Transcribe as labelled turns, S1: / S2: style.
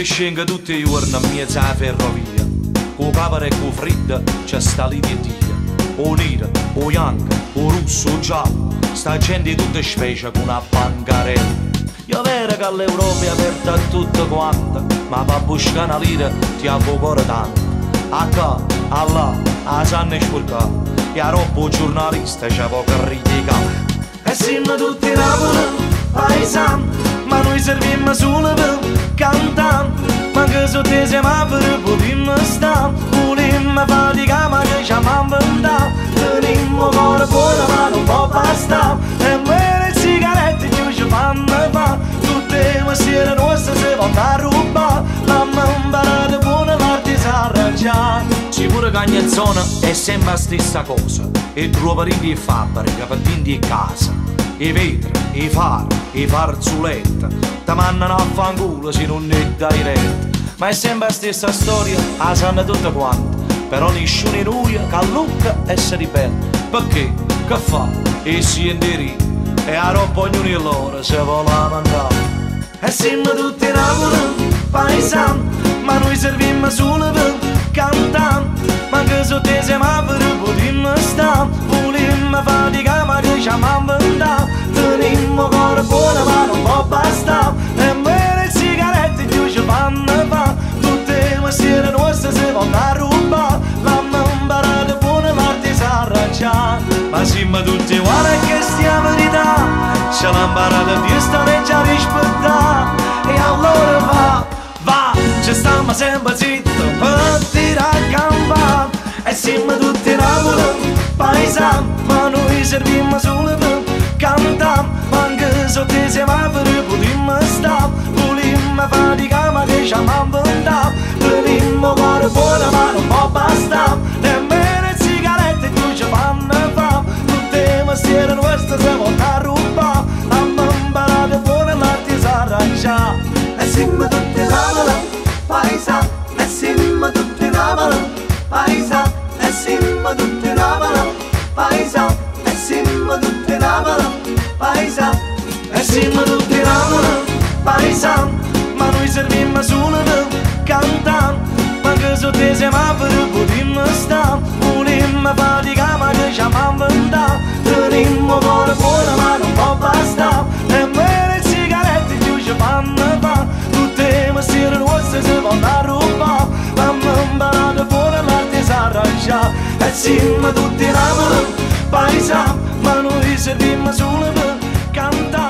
S1: che scenga tutti i giorni a mezzo alla ferrovia, con capare e con fredda c'è sta l'idiottia, o nera, o bianca, o russo, o giallo, sta gente tutta specie con una bancarella. Io vero che l'Europa è aperta a tutto quanto, ma per buscare una lira ti avvocare tanto. A qua, a là, a sanno spurcare, e a roba giornalista c'è poca criticare. E siamo tutti Napoli, paesani, ma noi serviamo solo per cantare. Ma che so te siamo a per potermo stare, volimmo faticare ma che ci amiamo inventare. Tenimmo cuore buono ma non può bastare, e me le sigarette più ci fanno fa. Tutte le sere nostre si vanno a rubare, l'hanno imparato buona l'arte si arrangiare. Sicuro che ogni zona è sempre la stessa cosa, e trovi di fabbrica per dentro casa, i vetri, i farzolette, ti mandano a fanculo se non ne dai retta. Ma è sempre la stessa storia, la sanno tutte quante, però nessuno di noi che lucca e si ribella. Perché? Che fa? E si indiri, e a roba ognuno di loro si vuole mandare. E siamo tutti Napoli, paesani, ma noi serviamo solo per cantare. Ma che so te siamo a per potermo stare, volimmo faticare ma che ci amiamo inventare. Tenimmo cuore buono ma non può bastare, e me le sigarette più ci fanno fa. Tutte le sere nostre si vanno a rubare, l'hanno imparato buono l'arte si arrangiare. Ma siamo tutti uguali che stiamo a verità, ce l'ha imparato Dio sta legge a rispettare. E allora va, ci stiamo sempre zitti per tirare a campare. E siamo tutti Napoli, paesani, ma noi serviamo solo per cantare. Ma anche se te siamo a per potermo stare, volimmo faticare ma che ci amiamo inventare. Tenimmo cuore buono ma non può bastare, nemmeno le sigarette più ci fanno fa. Tutte le sere nostre si vanno a rubare, hanno imparato buono l'arte si arrangiare.
S2: E siamo tutti Napoli, paesani, e siamo tutti Napoli, paesani, e siamo tutti Napoli, paesani, e siamo tutti Napoli, paesani.
S1: E siamo tutti Napoli, paesani, ma noi serviamo solo per cantare. Ma che so te siamo a per potermo stare, volimmo faticare ma che ci amiamo inventare. Tenimmo cuore buono ma non può bastare, e me le sigarette più ci fanno fa. Tutte le sere nostre si vanno a rubare, l'hanno imparato buono l'arte si arrangiare. E siamo tutti Napoli, paesani, ma noi serviamo solo per cantare.